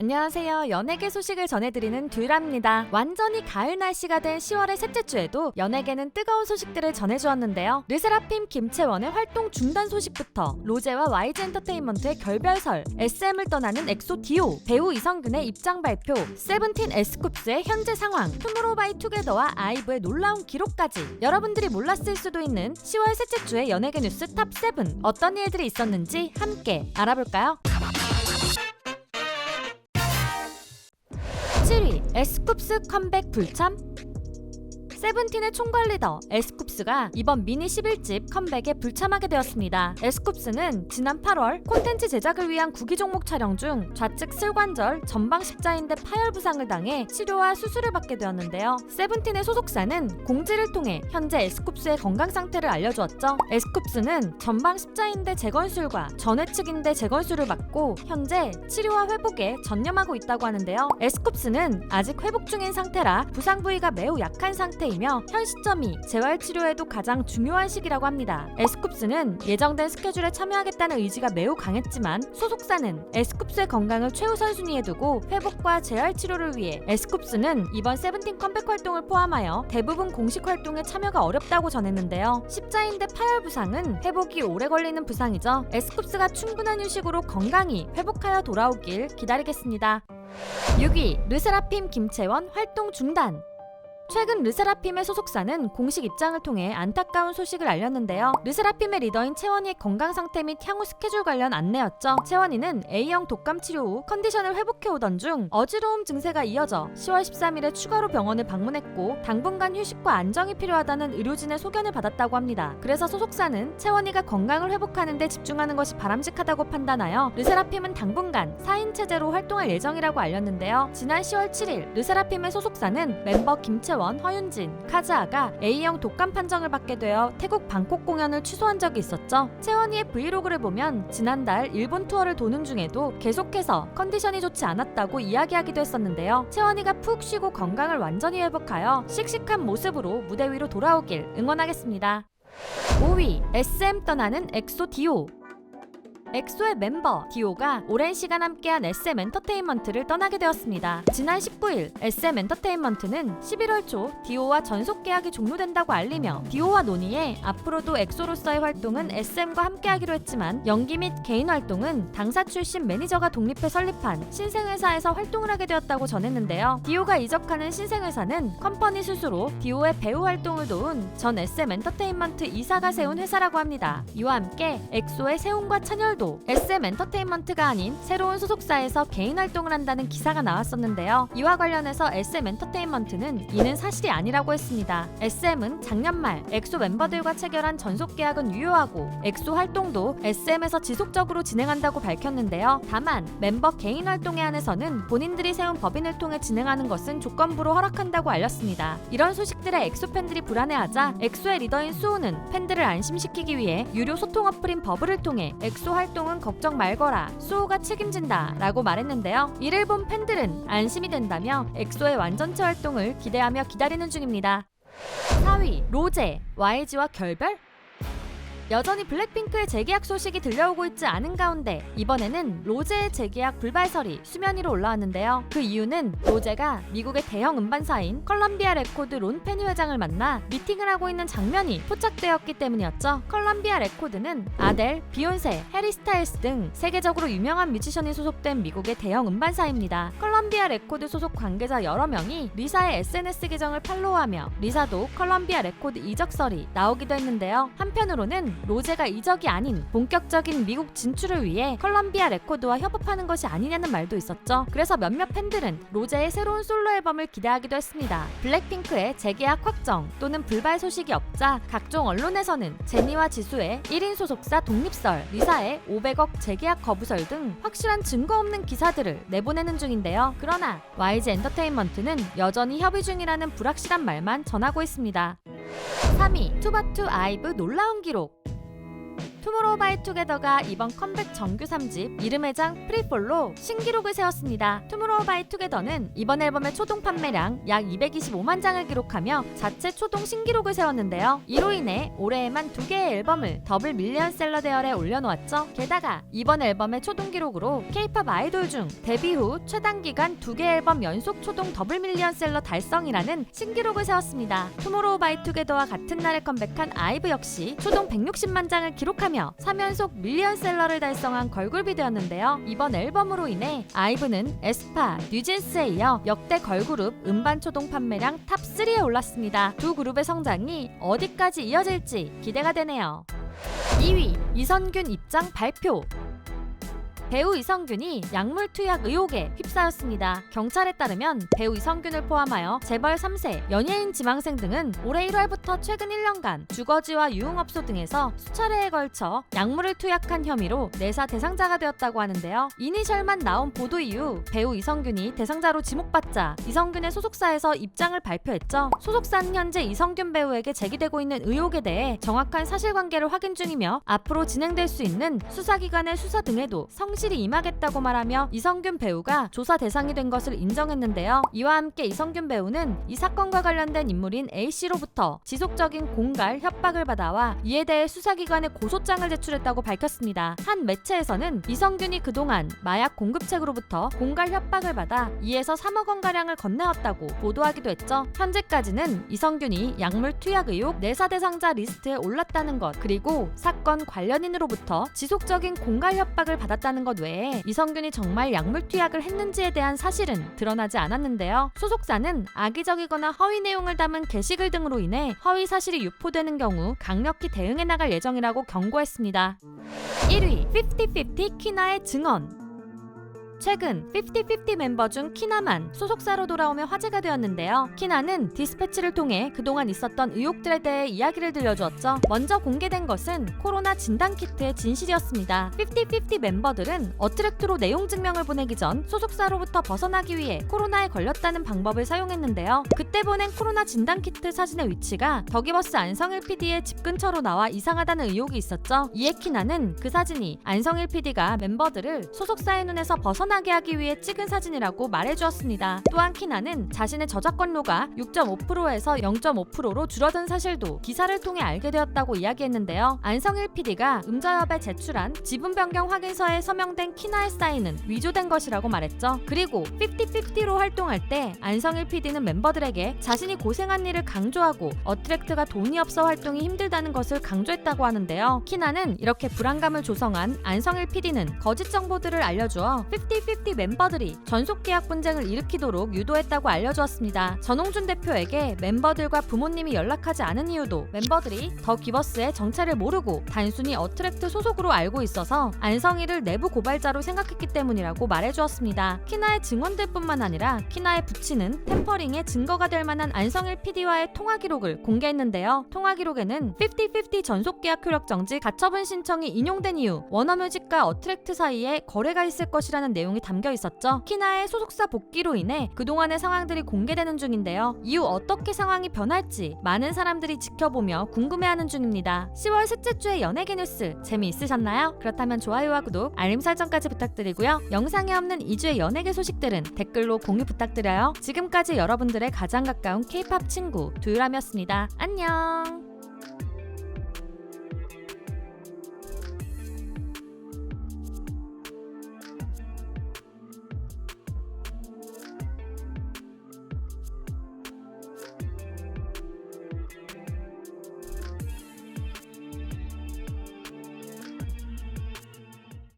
안녕하세요. 연예계 소식을 전해드리는 듀라입니다. 완전히 가을 날씨가 된 10월의 셋째 주에도 연예계는 뜨거운 소식들을 전해주었는데요. 르세라핌 김채원의 활동 중단 소식부터 로제와 YG 엔터테인먼트의 결별설, SM을 떠나는 엑소 디오, 배우 이성균의 입장 발표, 세븐틴 에스쿱스의 현재 상황, 투모로우바이투게더와 아이브의 놀라운 기록까지 여러분들이 몰랐을 수도 있는 10월 셋째 주의 연예계 뉴스 탑7 어떤 일들이 있었는지 함께 알아볼까요? 7위 에스쿱스 컴백 불참? 세븐틴의 총괄 리더 에스쿱스가 이번 미니 11집 컴백에 불참하게 되었습니다. 에스쿱스는 지난 8월 콘텐츠 제작을 위한 구기 종목 촬영 중 좌측 슬관절 전방 십자인대 파열 부상을 당해 치료와 수술을 받게 되었는데요. 세븐틴의 소속사는 공지를 통해 현재 에스쿱스의 건강 상태를 알려주었죠. 에스쿱스는 전방 십자인대 재건술과 전회측 인대 재건술을 받고 현재 치료와 회복에 전념하고 있다고 하는데요. 에스쿱스는 아직 회복 중인 상태라 부상 부위가 매우 약한 상태이며 현 시점이 재활치료에도 가장 중요한 시기라고 합니다. 에스쿱스는 예정된 스케줄에 참여하겠다는 의지가 매우 강했지만 소속사는 에스쿱스의 건강을 최우선 순위에 두고 회복과 재활치료를 위해 에스쿱스는 이번 세븐틴 컴백 활동을 포함하여 대부분 공식 활동에 참여가 어렵다고 전했는데요. 십자인대 파열 부상은 회복이 오래 걸리는 부상이죠. 에스쿱스가 충분한 휴식으로 건강히 회복하여 돌아오길 기다리겠습니다. 6위 르세라핌 김채원 활동 중단. 최근 르세라핌의 소속사는 공식 입장을 통해 안타까운 소식을 알렸는데요. 르세라핌의 리더인 채원이의 건강 상태 및 향후 스케줄 관련 안내였죠. 채원이는 A형 독감 치료 후 컨디션을 회복해오던 중 어지러움 증세가 이어져 10월 13일에 추가로 병원을 방문했고 당분간 휴식과 안정이 필요하다는 의료진의 소견을 받았다고 합니다. 그래서 소속사는 채원이가 건강을 회복하는 데 집중하는 것이 바람직하다고 판단하여 르세라핌은 당분간 4인 체제로 활동할 예정이라고 알렸는데요. 지난 10월 7일 르세라핌의 소속사는 멤버 김채원, 허윤진, 카즈아가 A형 독감 판정을 받게 되어 태국 방콕 공연을 취소한 적이 있었죠. 채원이의 브이로그를 보면 지난달 일본 투어를 도는 중에도 계속해서 컨디션이 좋지 않았다고 이야기하기도 했었는데요. 채원이가 푹 쉬고 건강을 완전히 회복하여 씩씩한 모습으로 무대 위로 돌아오길 응원하겠습니다. 5위 SM 떠나는 엑소 디오. 엑소의 멤버 디오가 오랜 시간 함께한 SM 엔터테인먼트를 떠나게 되었습니다. 지난 19일 SM 엔터테인먼트는 11월 초 디오와 전속 계약이 종료된다고 알리며 디오와 논의해 앞으로도 엑소로서의 활동은 SM과 함께하기로 했지만 연기 및 개인 활동은 당사 출신 매니저가 독립해 설립한 신생회사에서 활동을 하게 되었다고 전했는데요. 디오가 이적하는 신생회사는 컴퍼니 스스로 디오의 배우 활동을 도운 전 SM 엔터테인먼트 이사가 세운 회사라고 합니다. 이와 함께 엑소의 세훈과 찬열도 SM 엔터테인먼트가 아닌 새로운 소속사에서 개인 활동을 한다는 기사가 나왔었는데요. 이와 관련해서 SM 엔터테인먼트는 이는 사실이 아니라고 했습니다. SM은 작년 말 엑소 멤버들과 체결한 전속 계약은 유효하고 엑소 활동도 SM에서 지속적으로 진행한다고 밝혔는데요. 다만 멤버 개인 활동에 한해서는 본인들이 세운 법인을 통해 진행하는 것은 조건부로 허락한다고 알렸습니다. 이런 소식들에 엑소 팬들이 불안해하자 엑소의 리더인 수호는 팬들을 안심시키기 위해 유료 소통 어플인 버블을 통해 엑소 활동은 걱정 말거라, 수호가 책임진다 라고 말했는데요. 이를 본 팬들은 안심이 된다며 엑소의 완전체 활동을 기대하며 기다리는 중입니다. 4위 로제, YG와 결별? 여전히 블랙핑크의 재계약 소식이 들려오고 있지 않은 가운데 이번에는 로제의 재계약 불발설이 수면 위로 올라왔는데요. 그 이유는 로제가 미국의 대형 음반사인 컬럼비아 레코드 론 페니 회장을 만나 미팅을 하고 있는 장면이 포착되었기 때문이었죠. 컬럼비아 레코드는 아델, 비욘세, 해리 스타일스 등 세계적으로 유명한 뮤지션이 소속된 미국의 대형 음반사입니다. 컬럼비아 레코드 소속 관계자 여러 명이 리사의 SNS 계정을 팔로우하며 리사도 컬럼비아 레코드 이적설이 나오기도 했는데요. 한편으로는 로제가 이적이 아닌 본격적인 미국 진출을 위해 컬럼비아 레코드와 협업하는 것이 아니냐는 말도 있었죠. 그래서 몇몇 팬들은 로제의 새로운 솔로 앨범을 기대하기도 했습니다. 블랙핑크의 재계약 확정 또는 불발 소식이 없자 각종 언론에서는 제니와 지수의 1인 소속사 독립설, 리사의 500억 재계약 거부설 등 확실한 증거 없는 기사들을 내보내는 중인데요. 그러나 YG 엔터테인먼트는 여전히 협의 중이라는 불확실한 말만 전하고 있습니다. 3위 투바투 아이브 놀라운 기록. 투모로우바이투게더가 이번 컴백 정규 3집 이름의 장 프리폴로 신기록을 세웠습니다. 투모로우바이투게더는 이번 앨범의 초동 판매량 약 225만 장을 기록하며 자체 초동 신기록을 세웠는데요. 이로 인해 올해에만 2개의 앨범을 더블 밀리언셀러 대열에 올려놓았죠. 게다가 이번 앨범의 초동 기록으로 K-팝 아이돌 중 데뷔 후 최단기간 2개 앨범 연속 초동 더블 밀리언셀러 달성이라는 신기록을 세웠습니다. 투모로우바이투게더와 같은 날에 컴백한 아이브 역시 초동 160만 장을 기록하며 3연속 밀리언셀러를 달성한 걸그룹이 되었는데요. 이번 앨범으로 인해 아이브는 에스파, 뉴진스에 이어 역대 걸그룹 음반 초동 판매량 탑3에 올랐습니다. 두 그룹의 성장이 어디까지 이어질지 기대가 되네요. 2위 이선균 입장 발표. 배우 이성균이 약물 투약 의혹에 휩싸였습니다. 경찰에 따르면 배우 이성균을 포함하여 재벌 3세, 연예인 지망생 등은 올해 1월부터 최근 1년간 주거지와 유흥업소 등에서 수차례에 걸쳐 약물을 투약한 혐의로 내사 대상자가 되었다고 하는데요. 이니셜만 나온 보도 이후 배우 이성균이 대상자로 지목받자 이성균의 소속사에서 입장을 발표했죠. 소속사는 현재 이성균 배우에게 제기되고 있는 의혹에 대해 정확한 사실관계를 확인 중이며 앞으로 진행될 수 있는 수사기관의 수사 등에도 성실히 임하겠다고 말하며 이성균 배우가 조사 대상이 된 것을 인정했는데요. 이와 함께 이성균 배우는 이 사건과 관련된 인물인 A씨로부터 지속적인 공갈, 협박을 받아와 이에 대해 수사기관에 고소장을 제출했다고 밝혔습니다. 한 매체에서는 이성균이 그동안 마약 공급책으로부터 공갈 협박을 받아 2에서 3억 원가량을 건네왔다고 보도하기도 했죠. 현재까지는 이성균이 약물 투약 의혹 내사 대상자 리스트에 올랐다는 것, 그리고 사건 관련인으로부터 지속적인 공갈 협박을 받았다는 것 외에 이성균이 정말 약물 투약을 했는지에 대한 사실은 드러나지 않았는데요. 소속사는 악의적이거나 허위 내용을 담은 게시글 등으로 인해 허위 사실이 유포되는 경우 강력히 대응해 나갈 예정이라고 경고했습니다. 1위 50-50 키나의 증언. 최근 50-50 멤버 중 키나만 소속사로 돌아오며 화제가 되었는데요. 키나는 디스패치를 통해 그동안 있었던 의혹들에 대해 이야기를 들려주었죠. 먼저 공개된 것은 코로나 진단키트의 진실이었습니다. 50-50 멤버들은 어트랙트로 내용 증명을 보내기 전 소속사로부터 벗어나기 위해 코로나에 걸렸다는 방법을 사용했는데요. 그때 보낸 코로나 진단키트 사진의 위치가 더기버스 안성일 PD의 집 근처로 나와 이상하다는 의혹이 있었죠. 이에 키나는 그 사진이 안성일 PD가 멤버들을 소속사의 눈에서 벗어나게 하기 위해 찍은 사진이라고 말해주었습니다. 또한 키나는 자신의 저작권료가 6.5%에서 0.5%로 줄어든 사실도 기사를 통해 알게 되었다고 이야기했는데요. 안성일 PD가 음저협에 제출한 지분 변경 확인서에 서명된 키나의 사인은 위조된 것이라고 말했죠. 그리고 50-50로 활동할 때 안성일 PD는 멤버들에게 자신이 고생한 일을 강조하고 어트랙트가 돈이 없어 활동이 힘들다는 것을 강조했다고 하는데요. 키나는 이렇게 불안감을 조성한 안성일 PD는 거짓 정보들을 알려주어 50-50 멤버들이 전속 계약 분쟁을 일으키도록 유도했다고 알려주었습니다. 전홍준 대표에게 멤버들과 부모님이 연락하지 않은 이유도 멤버들이 더 기버스의 정체를 모르고 단순히 어트랙트 소속으로 알고 있어서 안성일을 내부 고발자로 생각했기 때문이라고 말해주었습니다. 키나의 증언들뿐만 아니라 키나의 부친은 템퍼링의 증거가 될 만한 안성일 PD와의 통화 기록을 공개했는데요. 통화 기록에는 50-50 전속 계약 효력 정지 가처분 신청이 인용된 이후 워너뮤직과 어트랙트 사이에 거래가 있을 것이라는 내용이 담겨 있었죠. 키나의 소속사 복귀로 인해 그동안의 상황들이 공개되는 중인데요. 이후 어떻게 상황이 변할지 많은 사람들이 지켜보며 궁금해하는 중입니다. 10월 셋째 주의 연예계 뉴스 재미있으셨나요? 그렇다면 좋아요와 구독, 알림 설정까지 부탁드리고요. 영상에 없는 2주의 연예계 소식들은 댓글로 공유 부탁드려요. 지금까지 여러분들의 가장 가까운 K-팝 친구 두유람이었습니다. 안녕!